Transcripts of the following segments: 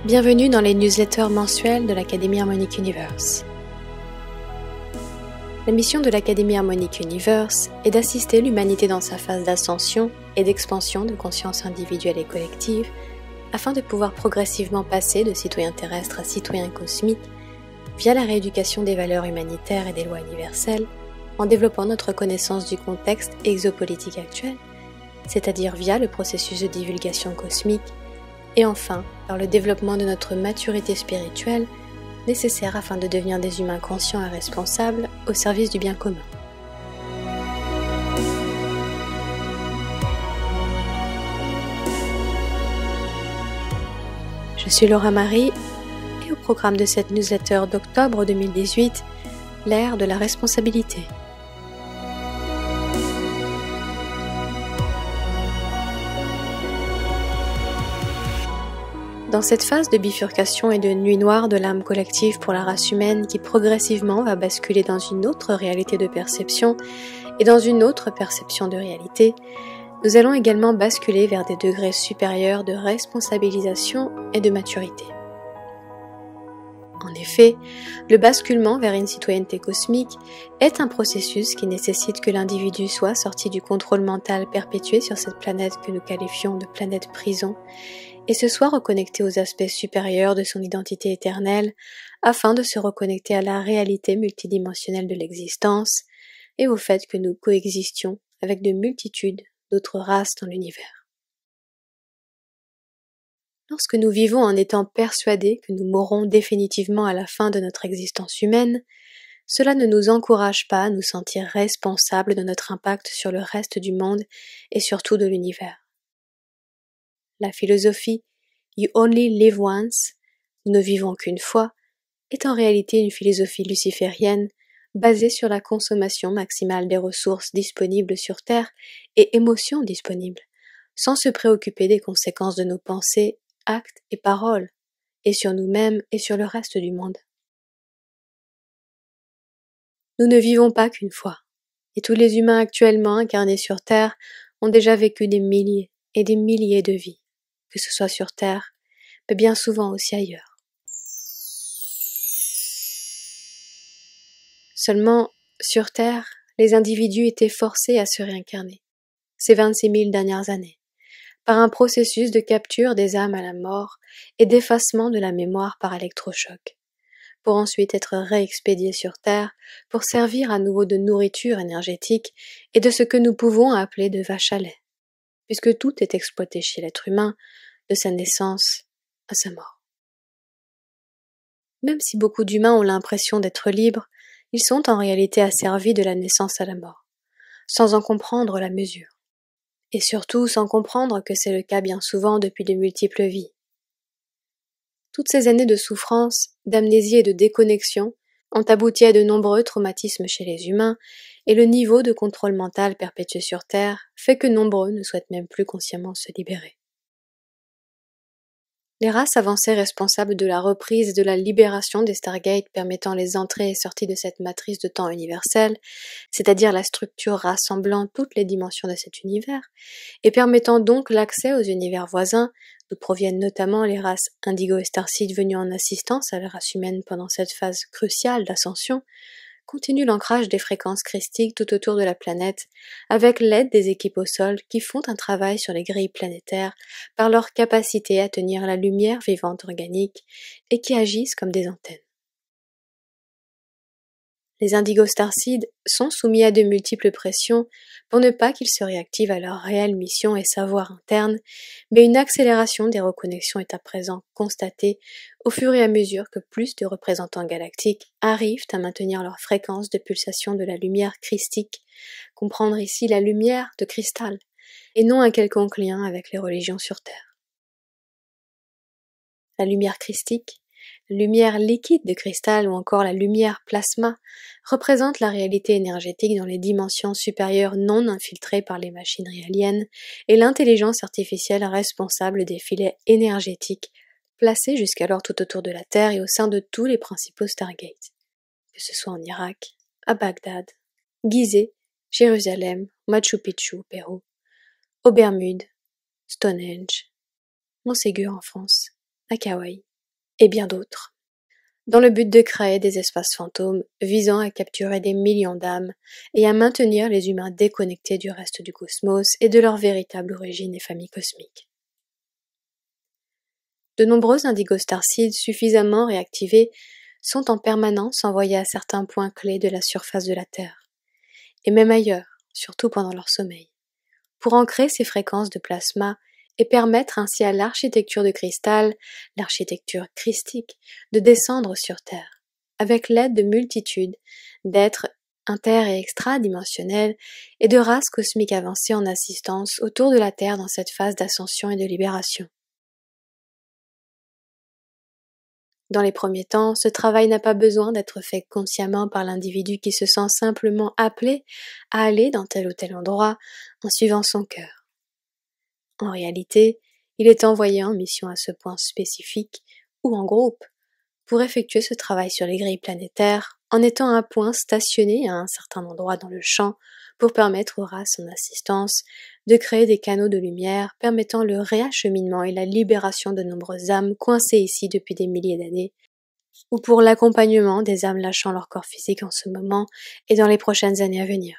Bienvenue dans les newsletters mensuels de l'Académie Harmonic Universe. La mission de l'Académie Harmonic Universe est d'assister l'humanité dans sa phase d'ascension et d'expansion de conscience individuelle et collective afin de pouvoir progressivement passer de citoyens terrestres à citoyens cosmiques via la rééducation des valeurs humanitaires et des lois universelles en développant notre connaissance du contexte exopolitique actuel, c'est-à-dire via le processus de divulgation cosmique et enfin par le développement de notre maturité spirituelle nécessaire afin de devenir des humains conscients et responsables au service du bien commun. Je suis Laura Marie et au programme de cette newsletter d'octobre 2018, l'ère de la responsabilité. Dans cette phase de bifurcation et de nuit noire de l'âme collective pour la race humaine qui progressivement va basculer dans une autre réalité de perception et dans une autre perception de réalité, nous allons également basculer vers des degrés supérieurs de responsabilisation et de maturité. En effet, le basculement vers une citoyenneté cosmique est un processus qui nécessite que l'individu soit sorti du contrôle mental perpétué sur cette planète que nous qualifions de planète prison et se soit reconnecté aux aspects supérieurs de son identité éternelle afin de se reconnecter à la réalité multidimensionnelle de l'existence et au fait que nous coexistions avec de multitudes d'autres races dans l'univers. Lorsque nous vivons en étant persuadés que nous mourrons définitivement à la fin de notre existence humaine, cela ne nous encourage pas à nous sentir responsables de notre impact sur le reste du monde et surtout de l'univers. La philosophie « You only live once » nous ne vivons qu'une fois est en réalité une philosophie luciférienne basée sur la consommation maximale des ressources disponibles sur Terre et émotions disponibles, sans se préoccuper des conséquences de nos pensées, actes et paroles, et sur nous-mêmes et sur le reste du monde. Nous ne vivons pas qu'une fois, et tous les humains actuellement incarnés sur Terre ont déjà vécu des milliers et des milliers de vies, que ce soit sur Terre, mais bien souvent aussi ailleurs. Seulement, sur Terre, les individus étaient forcés à se réincarner, ces 26 000 dernières années, par un processus de capture des âmes à la mort et d'effacement de la mémoire par électrochoc, pour ensuite être réexpédiés sur Terre pour servir à nouveau de nourriture énergétique et de ce que nous pouvons appeler de vache à lait, puisque tout est exploité chez l'être humain, de sa naissance à sa mort. Même si beaucoup d'humains ont l'impression d'être libres, ils sont en réalité asservis de la naissance à la mort, sans en comprendre la mesure, et surtout sans comprendre que c'est le cas bien souvent depuis de multiples vies. Toutes ces années de souffrance, d'amnésie et de déconnexion ont abouti à de nombreux traumatismes chez les humains, et le niveau de contrôle mental perpétué sur Terre fait que nombreux ne souhaitent même plus consciemment se libérer. Les races avancées responsables de la reprise et de la libération des Stargates permettant les entrées et sorties de cette matrice de temps universelle, c'est-à-dire la structure rassemblant toutes les dimensions de cet univers, et permettant donc l'accès aux univers voisins, d'où proviennent notamment les races Indigo et Starseed venues en assistance à la race humaine pendant cette phase cruciale d'ascension, continue l'ancrage des fréquences christiques tout autour de la planète, avec l'aide des équipes au sol qui font un travail sur les grilles planétaires par leur capacité à tenir la lumière vivante organique et qui agissent comme des antennes. Les Indigo Starseed sont soumis à de multiples pressions pour ne pas qu'ils se réactivent à leur réelle mission et savoir interne, mais une accélération des reconnexions est à présent constatée au fur et à mesure que plus de représentants galactiques arrivent à maintenir leur fréquence de pulsation de la lumière christique, comprendre ici la lumière de cristal, et non un quelconque lien avec les religions sur Terre. La lumière christique, la lumière liquide de cristal ou encore la lumière plasma représentent la réalité énergétique dans les dimensions supérieures non infiltrées par les machineries aliens et l'intelligence artificielle responsable des filets énergétiques placés jusqu'alors tout autour de la Terre et au sein de tous les principaux Stargates, que ce soit en Irak, à Bagdad, Gizeh, Jérusalem, Machu Picchu au Pérou, aux Bermudes, Stonehenge, Montségur en France, à Kauai et bien d'autres, dans le but de créer des espaces fantômes visant à capturer des millions d'âmes et à maintenir les humains déconnectés du reste du cosmos et de leur véritable origine et famille cosmique. De nombreux indigos starseeds suffisamment réactivés sont en permanence envoyés à certains points clés de la surface de la Terre, et même ailleurs, surtout pendant leur sommeil, pour ancrer ces fréquences de plasma et permettre ainsi à l'architecture de cristal, l'architecture christique, de descendre sur Terre, avec l'aide de multitudes d'êtres inter- et extradimensionnels et de races cosmiques avancées en assistance autour de la Terre dans cette phase d'ascension et de libération. Dans les premiers temps, ce travail n'a pas besoin d'être fait consciemment par l'individu qui se sent simplement appelé à aller dans tel ou tel endroit en suivant son cœur. En réalité, il est envoyé en mission à ce point spécifique, ou en groupe, pour effectuer ce travail sur les grilles planétaires, en étant un point stationné à un certain endroit dans le champ pour permettre aux races en assistance de créer des canaux de lumière permettant le réacheminement et la libération de nombreuses âmes coincées ici depuis des milliers d'années, ou pour l'accompagnement des âmes lâchant leur corps physique en ce moment et dans les prochaines années à venir.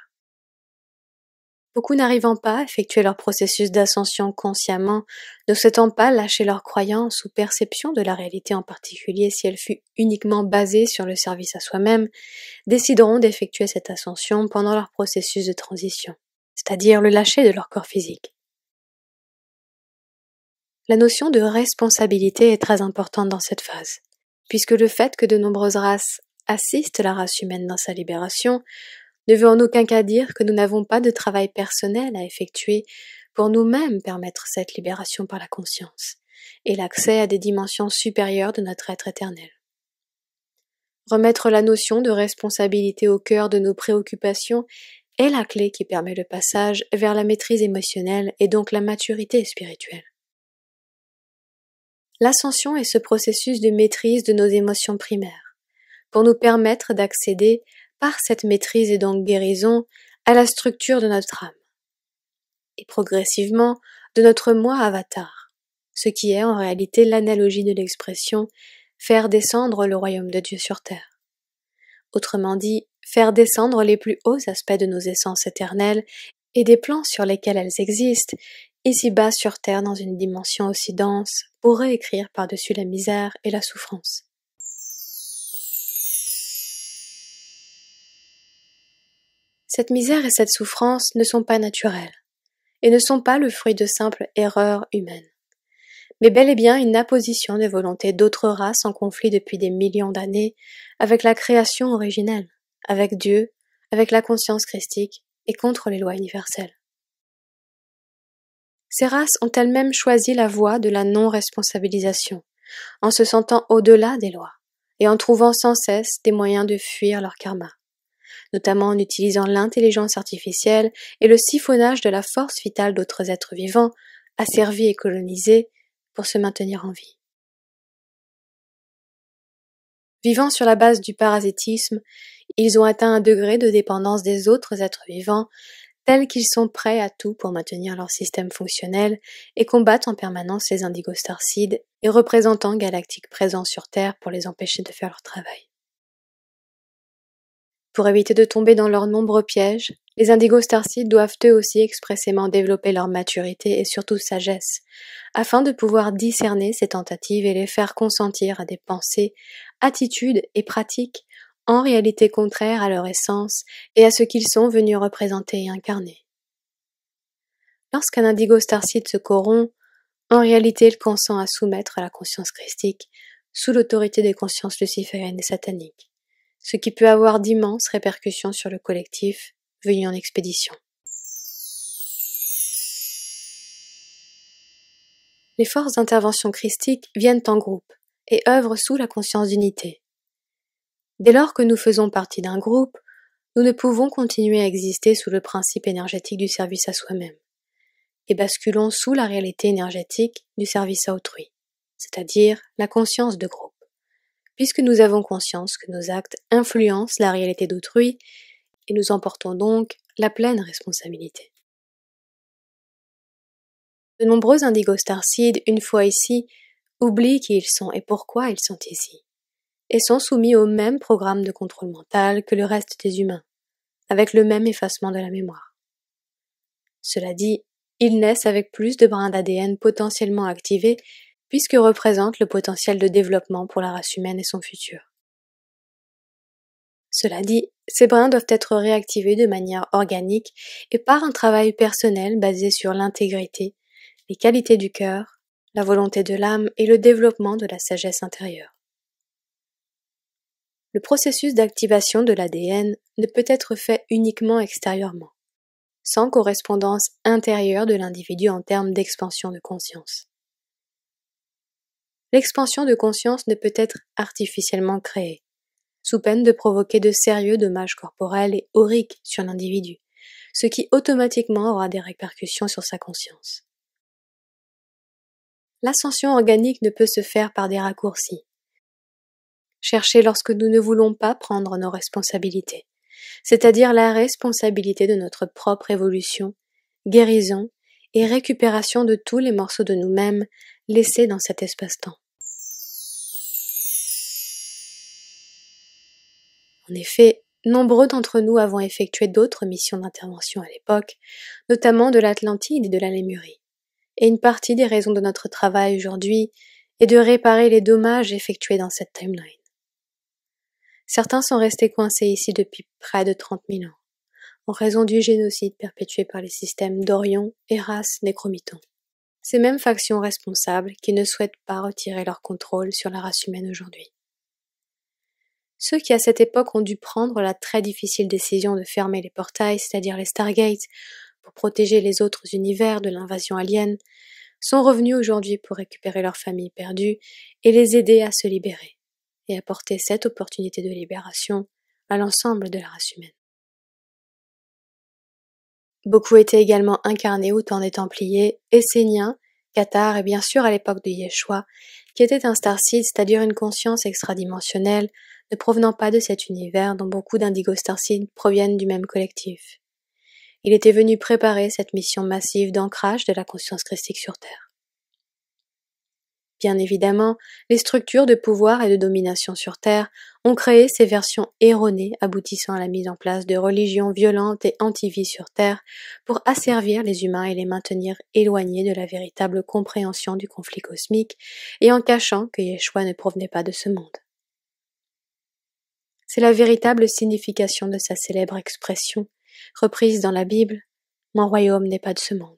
Beaucoup n'arrivant pas à effectuer leur processus d'ascension consciemment, ne souhaitant pas lâcher leur croyance ou perception de la réalité en particulier si elle fut uniquement basée sur le service à soi-même, décideront d'effectuer cette ascension pendant leur processus de transition, c'est-à-dire le lâcher de leur corps physique. La notion de responsabilité est très importante dans cette phase, puisque le fait que de nombreuses races assistent la race humaine dans sa libération ne veut en aucun cas dire que nous n'avons pas de travail personnel à effectuer pour nous-mêmes permettre cette libération par la conscience et l'accès à des dimensions supérieures de notre être éternel. Remettre la notion de responsabilité au cœur de nos préoccupations est la clé qui permet le passage vers la maîtrise émotionnelle et donc la maturité spirituelle. L'ascension est ce processus de maîtrise de nos émotions primaires, pour nous permettre d'accéder par cette maîtrise et donc guérison à la structure de notre âme, et progressivement de notre moi avatar, ce qui est en réalité l'analogie de l'expression « faire descendre le royaume de Dieu sur terre ». Autrement dit, faire descendre les plus hauts aspects de nos essences éternelles et des plans sur lesquels elles existent, ici-bas sur terre dans une dimension aussi dense, pour réécrire par-dessus la misère et la souffrance. Cette misère et cette souffrance ne sont pas naturelles, et ne sont pas le fruit de simples erreurs humaines, mais bel et bien une apposition des volontés d'autres races en conflit depuis des millions d'années avec la création originelle, avec Dieu, avec la conscience christique et contre les lois universelles. Ces races ont elles-mêmes choisi la voie de la non-responsabilisation, en se sentant au-delà des lois, et en trouvant sans cesse des moyens de fuir leur karma, notamment en utilisant l'intelligence artificielle et le siphonnage de la force vitale d'autres êtres vivants, asservis et colonisés, pour se maintenir en vie. Vivant sur la base du parasitisme, ils ont atteint un degré de dépendance des autres êtres vivants, tels qu'ils sont prêts à tout pour maintenir leur système fonctionnel et combattent en permanence les indigos starseeds et représentants galactiques présents sur Terre pour les empêcher de faire leur travail. Pour éviter de tomber dans leurs nombreux pièges, les indigos starseeds doivent eux aussi expressément développer leur maturité et surtout sagesse, afin de pouvoir discerner ces tentatives et les faire consentir à des pensées, attitudes et pratiques en réalité contraires à leur essence et à ce qu'ils sont venus représenter et incarner. Lorsqu'un indigo starseed se corrompt, en réalité il consent à soumettre la conscience christique sous l'autorité des consciences lucifériennes et sataniques, ce qui peut avoir d'immenses répercussions sur le collectif venu en expédition. Les forces d'intervention christique viennent en groupe et œuvrent sous la conscience d'unité. Dès lors que nous faisons partie d'un groupe, nous ne pouvons continuer à exister sous le principe énergétique du service à soi-même, et basculons sous la réalité énergétique du service à autrui, c'est-à-dire la conscience de groupe, puisque nous avons conscience que nos actes influencent la réalité d'autrui, et nous en portons donc la pleine responsabilité. De nombreux indigos starseeds, une fois ici, oublient qui ils sont et pourquoi ils sont ici, et sont soumis au même programme de contrôle mental que le reste des humains, avec le même effacement de la mémoire. Cela dit, ils naissent avec plus de brins d'ADN potentiellement activés puisque représentent le potentiel de développement pour la race humaine et son futur. Cela dit, ces brins doivent être réactivés de manière organique et par un travail personnel basé sur l'intégrité, les qualités du cœur, la volonté de l'âme et le développement de la sagesse intérieure. Le processus d'activation de l'ADN ne peut être fait uniquement extérieurement, sans correspondance intérieure de l'individu en termes d'expansion de conscience. L'expansion de conscience ne peut être artificiellement créée, sous peine de provoquer de sérieux dommages corporels et auriques sur l'individu, ce qui automatiquement aura des répercussions sur sa conscience. L'ascension organique ne peut se faire par des raccourcis, cherchés lorsque nous ne voulons pas prendre nos responsabilités, c'est-à-dire la responsabilité de notre propre évolution, guérison et récupération de tous les morceaux de nous-mêmes laissés dans cet espace-temps. En effet, nombreux d'entre nous avons effectué d'autres missions d'intervention à l'époque, notamment de l'Atlantide et de la Lémurie. Et une partie des raisons de notre travail aujourd'hui est de réparer les dommages effectués dans cette timeline. Certains sont restés coincés ici depuis près de 30 000 ans, en raison du génocide perpétué par les systèmes d'Orion, Eras, Nécromiton. Ces mêmes factions responsables qui ne souhaitent pas retirer leur contrôle sur la race humaine aujourd'hui. Ceux qui à cette époque ont dû prendre la très difficile décision de fermer les portails, c'est-à-dire les Stargates, pour protéger les autres univers de l'invasion alien, sont revenus aujourd'hui pour récupérer leurs familles perdues et les aider à se libérer, et apporter cette opportunité de libération à l'ensemble de la race humaine. Beaucoup étaient également incarnés au temps des Templiers, Esséniens, Cathars et bien sûr à l'époque de Yeshua, qui était un starseed, c'est-à-dire une conscience extradimensionnelle ne provenant pas de cet univers dont beaucoup d'indigo starseed proviennent du même collectif. Il était venu préparer cette mission massive d'ancrage de la conscience christique sur Terre. Bien évidemment, les structures de pouvoir et de domination sur Terre ont créé ces versions erronées aboutissant à la mise en place de religions violentes et anti-vie sur Terre pour asservir les humains et les maintenir éloignés de la véritable compréhension du conflit cosmique et en cachant que Yeshua ne provenait pas de ce monde. C'est la véritable signification de sa célèbre expression, reprise dans la Bible, « Mon royaume n'est pas de ce monde ».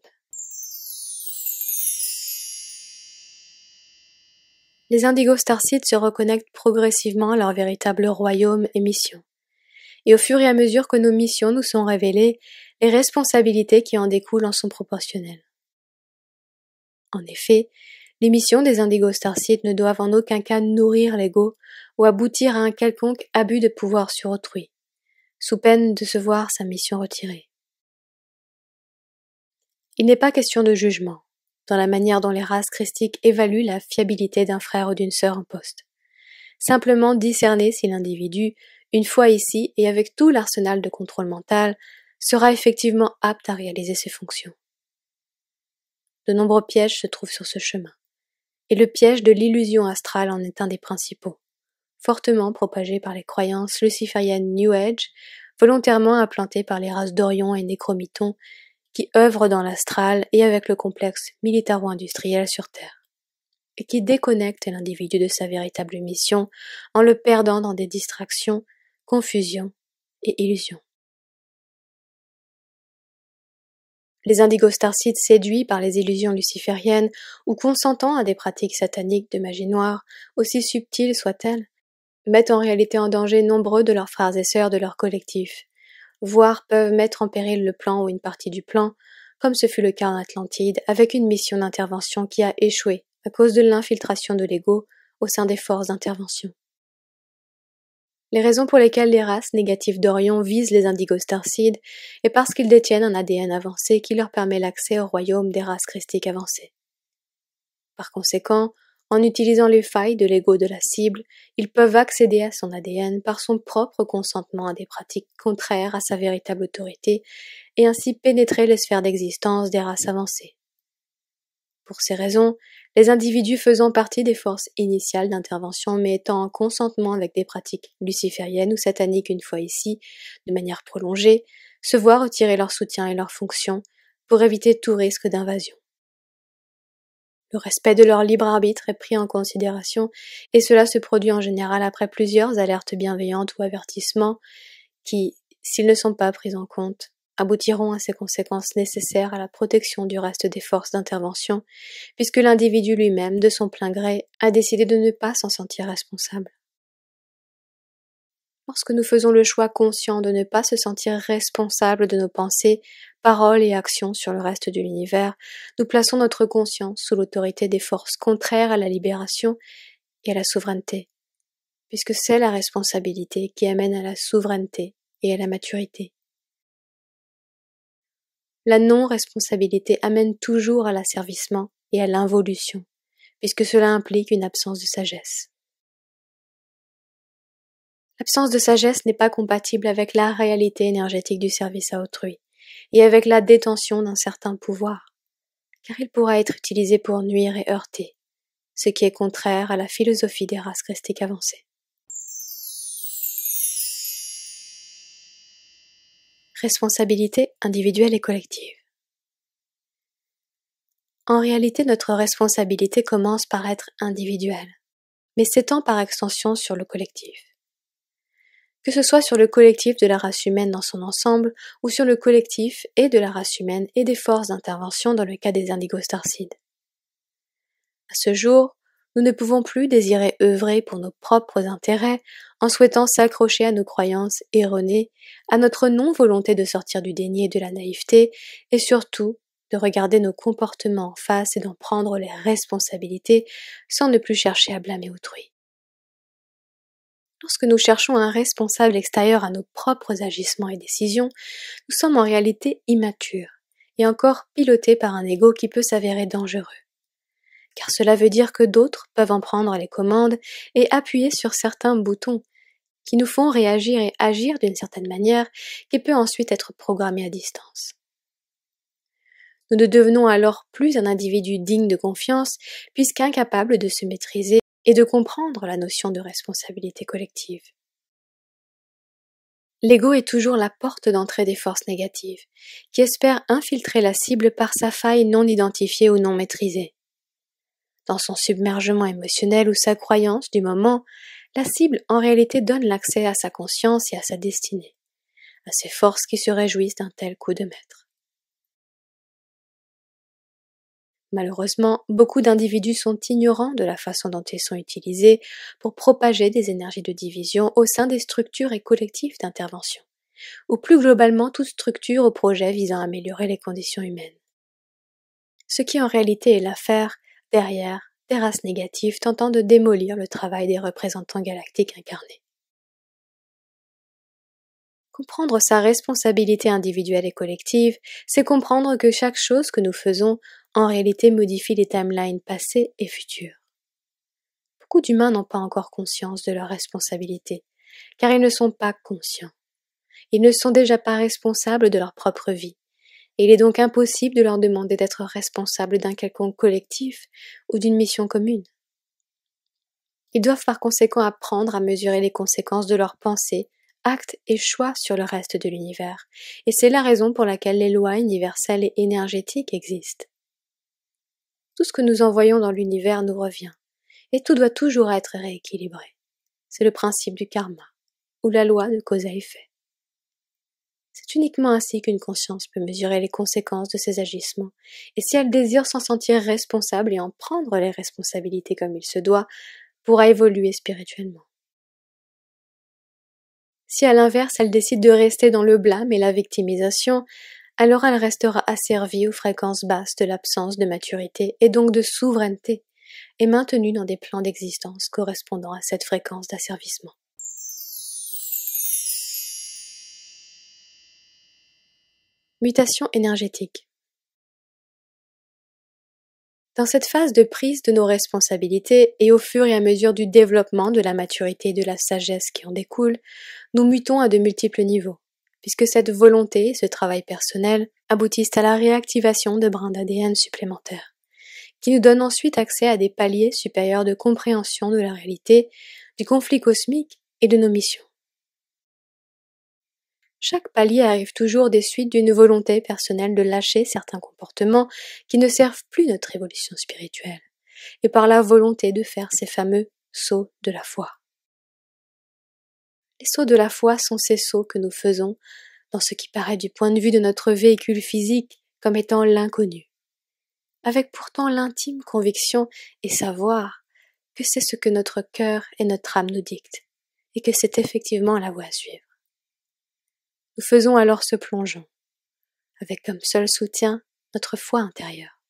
Les Indigo Starseeds se reconnectent progressivement à leur véritable royaume et mission. Et au fur et à mesure que nos missions nous sont révélées, les responsabilités qui en découlent en sont proportionnelles. En effet, les missions des Indigo Starseeds ne doivent en aucun cas nourrir l'ego ou aboutir à un quelconque abus de pouvoir sur autrui, sous peine de se voir sa mission retirée. Il n'est pas question de jugement, dans la manière dont les races christiques évaluent la fiabilité d'un frère ou d'une sœur en poste. Simplement discerner si l'individu, une fois ici et avec tout l'arsenal de contrôle mental, sera effectivement apte à réaliser ses fonctions. De nombreux pièges se trouvent sur ce chemin, et le piège de l'illusion astrale en est un des principaux, fortement propagé par les croyances lucifériennes New Age, volontairement implantées par les races d'Orion et Nécromiton, qui œuvrent dans l'astral et avec le complexe militaro-industriel sur Terre, et qui déconnectent l'individu de sa véritable mission en le perdant dans des distractions, confusions et illusions. Les Indigo Starseeds séduits par les illusions lucifériennes ou consentant à des pratiques sataniques de magie noire, aussi subtiles soient-elles, mettent en réalité en danger nombreux de leurs frères et sœurs de leur collectif, voire peuvent mettre en péril le plan ou une partie du plan, comme ce fut le cas en Atlantide, avec une mission d'intervention qui a échoué à cause de l'infiltration de l'ego au sein des forces d'intervention. Les raisons pour lesquelles les races négatives d'Orion visent les Indigo Starseeds est parce qu'ils détiennent un ADN avancé qui leur permet l'accès au royaume des races christiques avancées. Par conséquent, en utilisant les failles de l'ego de la cible, ils peuvent accéder à son ADN par son propre consentement à des pratiques contraires à sa véritable autorité et ainsi pénétrer les sphères d'existence des races avancées. Pour ces raisons, les individus faisant partie des forces initiales d'intervention mais étant en consentement avec des pratiques lucifériennes ou sataniques une fois ici, de manière prolongée, se voient retirer leur soutien et leur fonction pour éviter tout risque d'invasion. Le respect de leur libre arbitre est pris en considération et cela se produit en général après plusieurs alertes bienveillantes ou avertissements qui, s'ils ne sont pas pris en compte, aboutiront à ces conséquences nécessaires à la protection du reste des forces d'intervention, puisque l'individu lui-même, de son plein gré, a décidé de ne pas s'en sentir responsable. Lorsque nous faisons le choix conscient de ne pas se sentir responsable de nos pensées, paroles et actions sur le reste de l'univers, nous plaçons notre conscience sous l'autorité des forces contraires à la libération et à la souveraineté, puisque c'est la responsabilité qui amène à la souveraineté et à la maturité. La non-responsabilité amène toujours à l'asservissement et à l'involution, puisque cela implique une absence de sagesse. L'absence de sagesse n'est pas compatible avec la réalité énergétique du service à autrui, et avec la détention d'un certain pouvoir, car il pourra être utilisé pour nuire et heurter, ce qui est contraire à la philosophie des races christiques avancées. Responsabilité individuelle et collective. En réalité, notre responsabilité commence par être individuelle, mais s'étend par extension sur le collectif. Que ce soit sur le collectif de la race humaine dans son ensemble, ou sur le collectif et de la race humaine et des forces d'intervention dans le cas des Indigo Starseed. À ce jour, nous ne pouvons plus désirer œuvrer pour nos propres intérêts en souhaitant s'accrocher à nos croyances erronées, à notre non-volonté de sortir du déni et de la naïveté, et surtout de regarder nos comportements en face et d'en prendre les responsabilités sans ne plus chercher à blâmer autrui. Lorsque nous cherchons un responsable extérieur à nos propres agissements et décisions, nous sommes en réalité immatures et encore pilotés par un ego qui peut s'avérer dangereux. Car cela veut dire que d'autres peuvent en prendre les commandes et appuyer sur certains boutons qui nous font réagir et agir d'une certaine manière qui peut ensuite être programmée à distance. Nous ne devenons alors plus un individu digne de confiance puisqu'incapable de se maîtriser et de comprendre la notion de responsabilité collective. L'ego est toujours la porte d'entrée des forces négatives, qui espèrent infiltrer la cible par sa faille non identifiée ou non maîtrisée. Dans son submergement émotionnel ou sa croyance du moment, la cible en réalité donne l'accès à sa conscience et à sa destinée, à ces forces qui se réjouissent d'un tel coup de maître. Malheureusement, beaucoup d'individus sont ignorants de la façon dont ils sont utilisés pour propager des énergies de division au sein des structures et collectifs d'intervention, ou plus globalement toute structure ou projet visant à améliorer les conditions humaines. Ce qui en réalité est l'affaire derrière des races négatives tentant de démolir le travail des représentants galactiques incarnés. Comprendre sa responsabilité individuelle et collective, c'est comprendre que chaque chose que nous faisons en réalité modifie les timelines passées et futures. Beaucoup d'humains n'ont pas encore conscience de leur responsabilité, car ils ne sont pas conscients. Ils ne sont déjà pas responsables de leur propre vie, et il est donc impossible de leur demander d'être responsables d'un quelconque collectif ou d'une mission commune. Ils doivent par conséquent apprendre à mesurer les conséquences de leurs pensées, actes et choix sur le reste de l'univers, et c'est la raison pour laquelle les lois universelles et énergétiques existent. Tout ce que nous envoyons dans l'univers nous revient, et tout doit toujours être rééquilibré. C'est le principe du karma, ou la loi de cause à effet. C'est uniquement ainsi qu'une conscience peut mesurer les conséquences de ses agissements, et si elle désire s'en sentir responsable et en prendre les responsabilités comme il se doit, pourra évoluer spirituellement. Si à l'inverse elle décide de rester dans le blâme et la victimisation, alors elle restera asservie aux fréquences basses de l'absence de maturité et donc de souveraineté, et maintenue dans des plans d'existence correspondant à cette fréquence d'asservissement. Mutation énergétique. Dans cette phase de prise de nos responsabilités et au fur et à mesure du développement de la maturité et de la sagesse qui en découle, nous mutons à de multiples niveaux, puisque cette volonté et ce travail personnel aboutissent à la réactivation de brins d'ADN supplémentaires, qui nous donne ensuite accès à des paliers supérieurs de compréhension de la réalité, du conflit cosmique et de nos missions. Chaque palier arrive toujours des suites d'une volonté personnelle de lâcher certains comportements qui ne servent plus notre évolution spirituelle, et par la volonté de faire ces fameux sauts de la foi. Les sauts de la foi sont ces sauts que nous faisons dans ce qui paraît du point de vue de notre véhicule physique comme étant l'inconnu, avec pourtant l'intime conviction et savoir que c'est ce que notre cœur et notre âme nous dictent, et que c'est effectivement la voie à suivre. Nous faisons alors ce plongeon, avec comme seul soutien notre foi intérieure.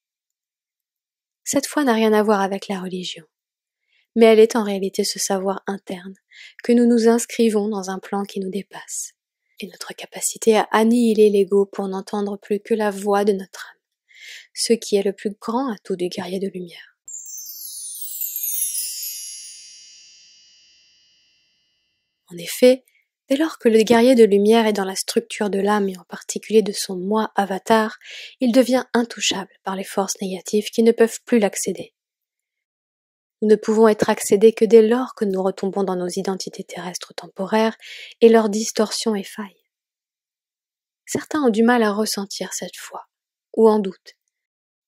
Cette foi n'a rien à voir avec la religion, mais elle est en réalité ce savoir interne que nous nous inscrivons dans un plan qui nous dépasse, et notre capacité à annihiler l'ego pour n'entendre plus que la voix de notre âme, ce qui est le plus grand atout du guerrier de lumière. En effet, dès lors que le guerrier de lumière est dans la structure de l'âme et en particulier de son moi avatar, il devient intouchable par les forces négatives qui ne peuvent plus l'accéder. Nous ne pouvons être accédés que dès lors que nous retombons dans nos identités terrestres temporaires et leurs distorsions et failles. Certains ont du mal à ressentir cette foi, ou en doutent,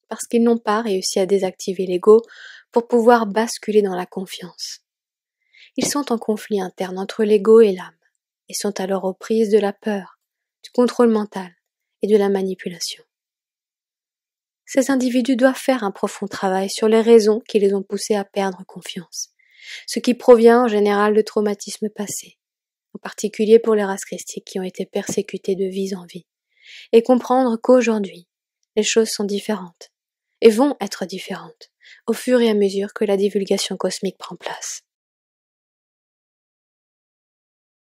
parce qu'ils n'ont pas réussi à désactiver l'ego pour pouvoir basculer dans la confiance. Ils sont en conflit interne entre l'ego et l'âme, et sont alors aux prises de la peur, du contrôle mental et de la manipulation. Ces individus doivent faire un profond travail sur les raisons qui les ont poussés à perdre confiance, ce qui provient en général de traumatismes passés, en particulier pour les races christiques qui ont été persécutées de vie en vie, et comprendre qu'aujourd'hui, les choses sont différentes, et vont être différentes, au fur et à mesure que la divulgation cosmique prend place.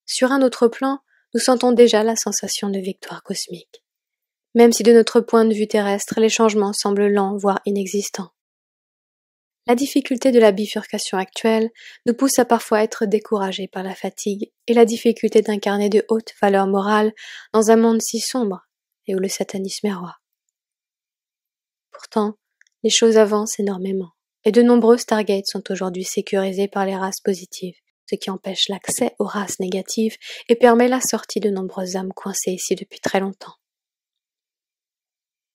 Sur un autre plan, nous sentons déjà la sensation de victoire cosmique, même si de notre point de vue terrestre, les changements semblent lents, voire inexistants. La difficulté de la bifurcation actuelle nous pousse à parfois être découragés par la fatigue et la difficulté d'incarner de hautes valeurs morales dans un monde si sombre et où le satanisme est roi. Pourtant, les choses avancent énormément, et de nombreux Stargates sont aujourd'hui sécurisés par les races positives, ce qui empêche l'accès aux races négatives et permet la sortie de nombreuses âmes coincées ici depuis très longtemps.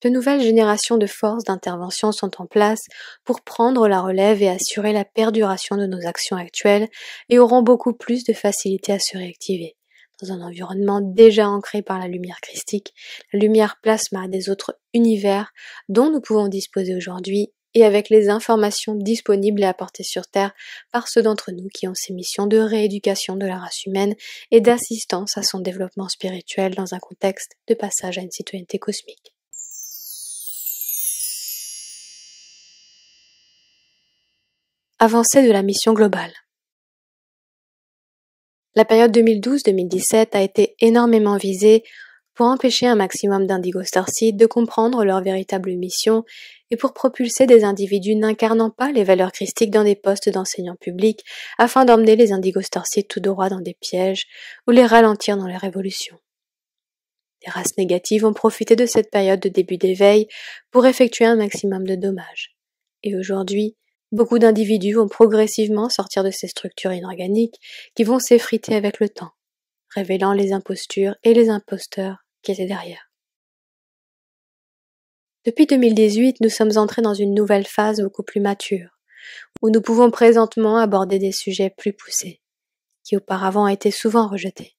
De nouvelles générations de forces d'intervention sont en place pour prendre la relève et assurer la perduration de nos actions actuelles et auront beaucoup plus de facilité à se réactiver, dans un environnement déjà ancré par la lumière christique, la lumière plasma des autres univers dont nous pouvons disposer aujourd'hui et avec les informations disponibles et apportées sur Terre par ceux d'entre nous qui ont ces missions de rééducation de la race humaine et d'assistance à son développement spirituel dans un contexte de passage à une citoyenneté cosmique. Avancée de la mission globale. La période 2012-2017 a été énormément visée pour empêcher un maximum d'Indigo Starseed de comprendre leur véritable mission et pour propulser des individus n'incarnant pas les valeurs christiques dans des postes d'enseignants publics afin d'emmener les Indigo Starseed tout droit dans des pièges ou les ralentir dans les révolutions. Les races négatives ont profité de cette période de début d'éveil pour effectuer un maximum de dommages. Et aujourd'hui, beaucoup d'individus vont progressivement sortir de ces structures inorganiques qui vont s'effriter avec le temps, révélant les impostures et les imposteurs qui étaient derrière. Depuis 2018, nous sommes entrés dans une nouvelle phase beaucoup plus mature, où nous pouvons présentement aborder des sujets plus poussés, qui auparavant étaient souvent rejetés.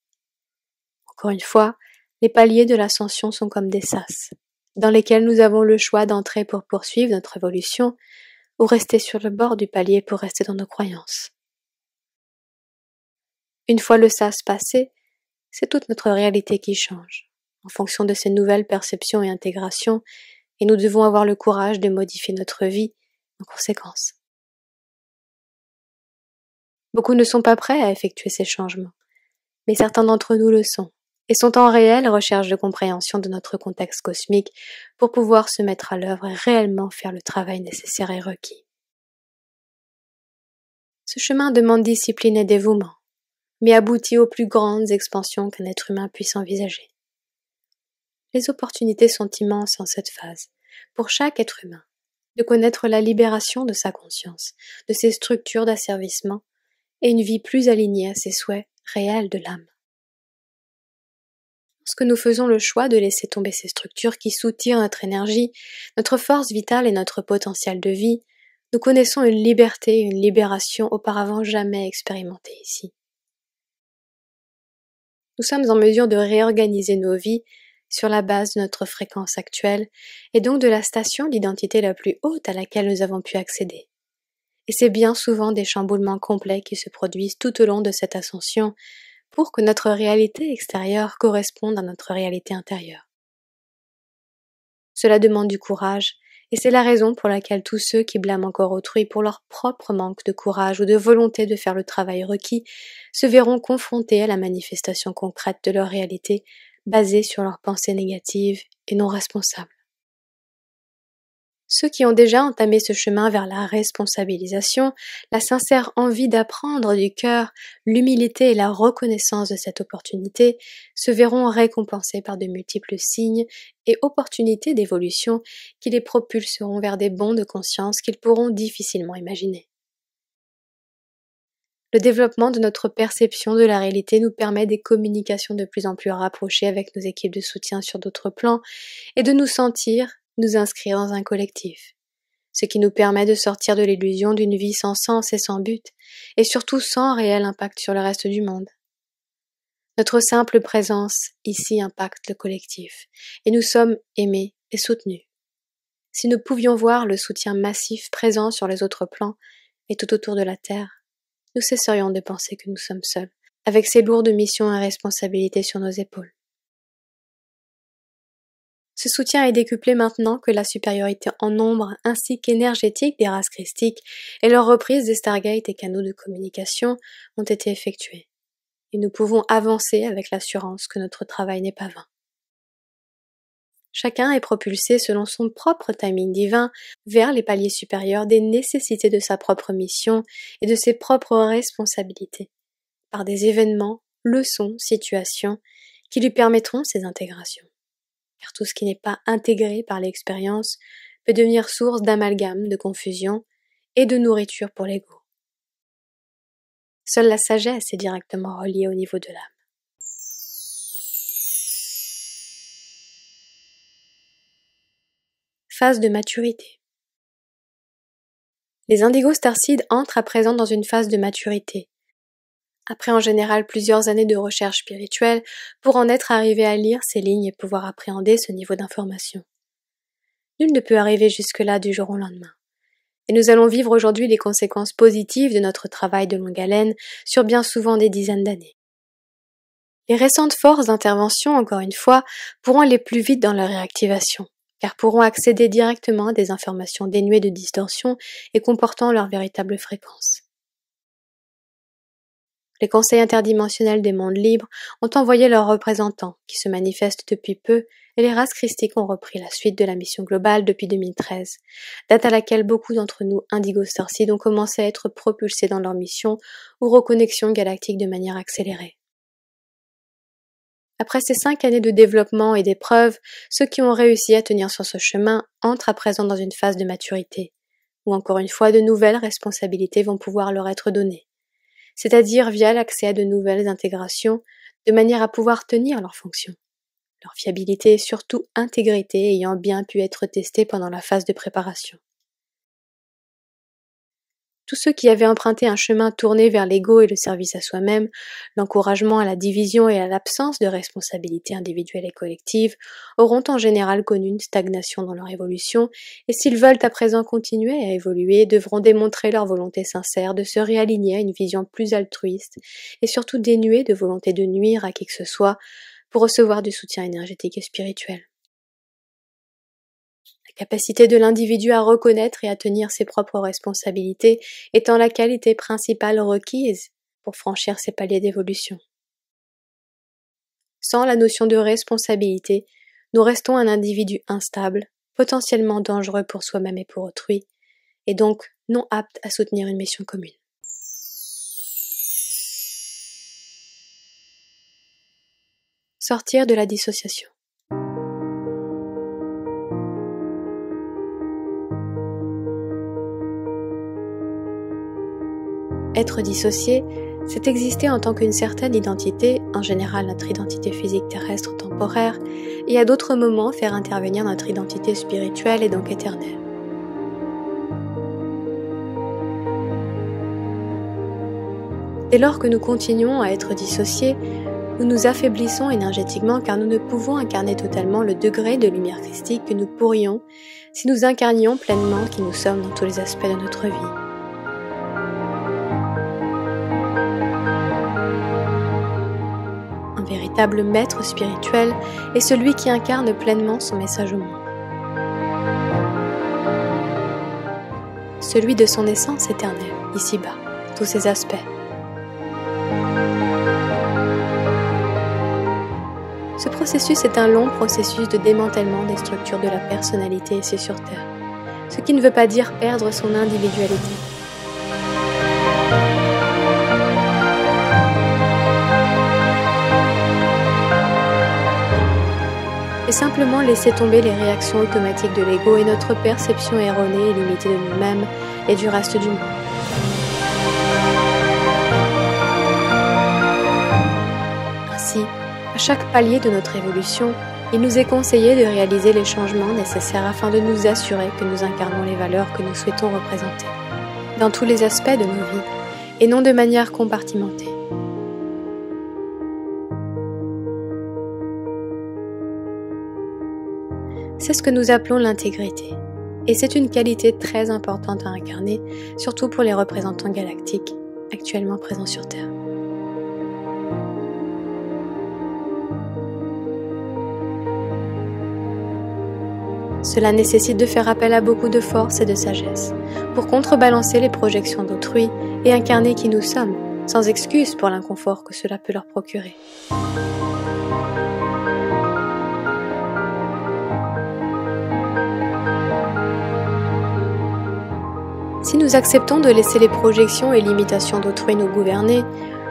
Encore une fois, les paliers de l'ascension sont comme des sas, dans lesquels nous avons le choix d'entrer pour poursuivre notre évolution, ou rester sur le bord du palier pour rester dans nos croyances. Une fois le sas passé, c'est toute notre réalité qui change, en fonction de ces nouvelles perceptions et intégrations, et nous devons avoir le courage de modifier notre vie en conséquence. Beaucoup ne sont pas prêts à effectuer ces changements, mais certains d'entre nous le sont, et sont en réelle recherche de compréhension de notre contexte cosmique pour pouvoir se mettre à l'œuvre et réellement faire le travail nécessaire et requis. Ce chemin demande discipline et dévouement, mais aboutit aux plus grandes expansions qu'un être humain puisse envisager. Les opportunités sont immenses en cette phase, pour chaque être humain, de connaître la libération de sa conscience, de ses structures d'asservissement, et une vie plus alignée à ses souhaits réels de l'âme. Lorsque nous faisons le choix de laisser tomber ces structures qui soutirent notre énergie, notre force vitale et notre potentiel de vie, nous connaissons une liberté et une libération auparavant jamais expérimentées ici. Nous sommes en mesure de réorganiser nos vies sur la base de notre fréquence actuelle et donc de la station d'identité la plus haute à laquelle nous avons pu accéder. Et c'est bien souvent des chamboulements complets qui se produisent tout au long de cette ascension pour que notre réalité extérieure corresponde à notre réalité intérieure. Cela demande du courage, et c'est la raison pour laquelle tous ceux qui blâment encore autrui pour leur propre manque de courage ou de volonté de faire le travail requis se verront confrontés à la manifestation concrète de leur réalité basée sur leurs pensées négatives et non responsables. Ceux qui ont déjà entamé ce chemin vers la responsabilisation, la sincère envie d'apprendre du cœur, l'humilité et la reconnaissance de cette opportunité se verront récompensés par de multiples signes et opportunités d'évolution qui les propulseront vers des bonds de conscience qu'ils pourront difficilement imaginer. Le développement de notre perception de la réalité nous permet des communications de plus en plus rapprochées avec nos équipes de soutien sur d'autres plans et de nous inscrire dans un collectif, ce qui nous permet de sortir de l'illusion d'une vie sans sens et sans but, et surtout sans réel impact sur le reste du monde. Notre simple présence ici impacte le collectif, et nous sommes aimés et soutenus. Si nous pouvions voir le soutien massif présent sur les autres plans et tout autour de la Terre, nous cesserions de penser que nous sommes seuls, avec ces lourdes missions et responsabilités sur nos épaules. Ce soutien est décuplé maintenant que la supériorité en nombre ainsi qu'énergétique des races christiques et leur reprise des Stargates et canaux de communication ont été effectuées. Et nous pouvons avancer avec l'assurance que notre travail n'est pas vain. Chacun est propulsé selon son propre timing divin vers les paliers supérieurs des nécessités de sa propre mission et de ses propres responsabilités, par des événements, leçons, situations qui lui permettront ces intégrations. Car tout ce qui n'est pas intégré par l'expérience peut devenir source d'amalgame, de confusion et de nourriture pour l'ego. Seule la sagesse est directement reliée au niveau de l'âme. Phase de maturité. Les indigos starseeds entrent à présent dans une phase de maturité, après en général plusieurs années de recherche spirituelle pour en être arrivé à lire ces lignes et pouvoir appréhender ce niveau d'information. Nul ne peut arriver jusque-là du jour au lendemain. Et nous allons vivre aujourd'hui les conséquences positives de notre travail de longue haleine sur bien souvent des dizaines d'années. Les récentes forces d'intervention, encore une fois, pourront aller plus vite dans leur réactivation, car pourront accéder directement à des informations dénuées de distorsion et comportant leur véritable fréquence. Les conseils interdimensionnels des mondes libres ont envoyé leurs représentants, qui se manifestent depuis peu, et les races christiques ont repris la suite de la mission globale depuis 2013, date à laquelle beaucoup d'entre nous, Indigo Starseed, ont commencé à être propulsés dans leur mission ou reconnexion galactique de manière accélérée. Après ces 5 années de développement et d'épreuves, ceux qui ont réussi à tenir sur ce chemin entrent à présent dans une phase de maturité, où encore une fois de nouvelles responsabilités vont pouvoir leur être données, c'est-à-dire via l'accès à de nouvelles intégrations, de manière à pouvoir tenir leurs fonctions. Leur fiabilité et surtout intégrité ayant bien pu être testées pendant la phase de préparation. Tous ceux qui avaient emprunté un chemin tourné vers l'ego et le service à soi-même, l'encouragement à la division et à l'absence de responsabilité individuelle et collective, auront en général connu une stagnation dans leur évolution, et s'ils veulent à présent continuer à évoluer, devront démontrer leur volonté sincère de se réaligner à une vision plus altruiste, et surtout dénuée de volonté de nuire à qui que ce soit, pour recevoir du soutien énergétique et spirituel. La capacité de l'individu à reconnaître et à tenir ses propres responsabilités étant la qualité principale requise pour franchir ces paliers d'évolution. Sans la notion de responsabilité, nous restons un individu instable, potentiellement dangereux pour soi-même et pour autrui, et donc non apte à soutenir une mission commune. Sortir de la dissociation. Être dissocié, c'est exister en tant qu'une certaine identité, en général notre identité physique terrestre temporaire, et à d'autres moments faire intervenir notre identité spirituelle et donc éternelle. Dès lors que nous continuons à être dissociés, nous nous affaiblissons énergétiquement car nous ne pouvons incarner totalement le degré de lumière christique que nous pourrions si nous incarnions pleinement qui nous sommes dans tous les aspects de notre vie. Un véritable maître spirituel est celui qui incarne pleinement son message au monde. Celui de son essence éternelle, ici-bas, tous ses aspects. Ce processus est un long processus de démantèlement des structures de la personnalité ici sur Terre, ce qui ne veut pas dire perdre son individualité. Et simplement laisser tomber les réactions automatiques de l'ego et notre perception erronée et limitée de nous-mêmes et du reste du monde. Ainsi, à chaque palier de notre évolution, il nous est conseillé de réaliser les changements nécessaires afin de nous assurer que nous incarnons les valeurs que nous souhaitons représenter, dans tous les aspects de nos vies, et non de manière compartimentée. C'est ce que nous appelons l'intégrité, et c'est une qualité très importante à incarner, surtout pour les représentants galactiques actuellement présents sur Terre. Cela nécessite de faire appel à beaucoup de force et de sagesse, pour contrebalancer les projections d'autrui et incarner qui nous sommes, sans excuse pour l'inconfort que cela peut leur procurer. Si nous acceptons de laisser les projections et limitations d'autrui nous gouverner,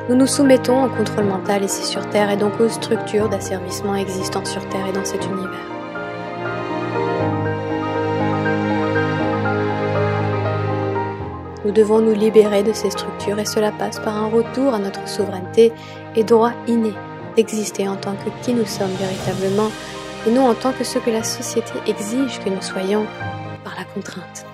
nous nous soumettons au contrôle mental ici sur Terre et donc aux structures d'asservissement existant sur Terre et dans cet univers. Nous devons nous libérer de ces structures et cela passe par un retour à notre souveraineté et droit inné d'exister en tant que qui nous sommes véritablement et non en tant que ce que la société exige que nous soyons par la contrainte.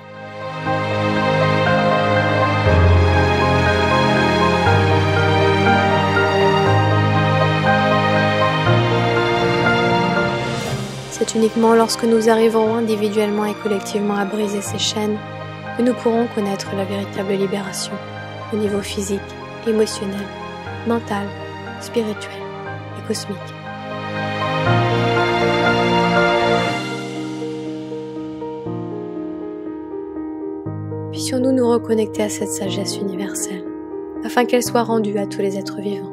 C'est uniquement lorsque nous arriverons individuellement et collectivement à briser ces chaînes que nous pourrons connaître la véritable libération au niveau physique, émotionnel, mental, spirituel et cosmique. Puissions-nous nous reconnecter à cette sagesse universelle, afin qu'elle soit rendue à tous les êtres vivants.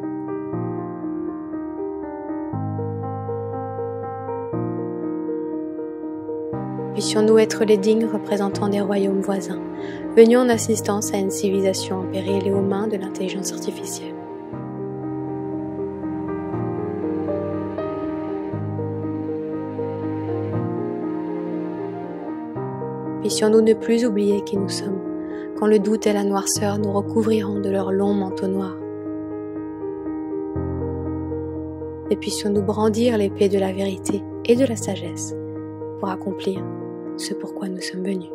Puissions-nous être les dignes représentants des royaumes voisins, venus en assistance à une civilisation en péril et aux mains de l'intelligence artificielle. Puissions-nous ne plus oublier qui nous sommes, quand le doute et la noirceur nous recouvriront de leurs longs manteaux noirs. Et puissions-nous brandir l'épée de la vérité et de la sagesse pour accomplir ce pourquoi nous sommes venus.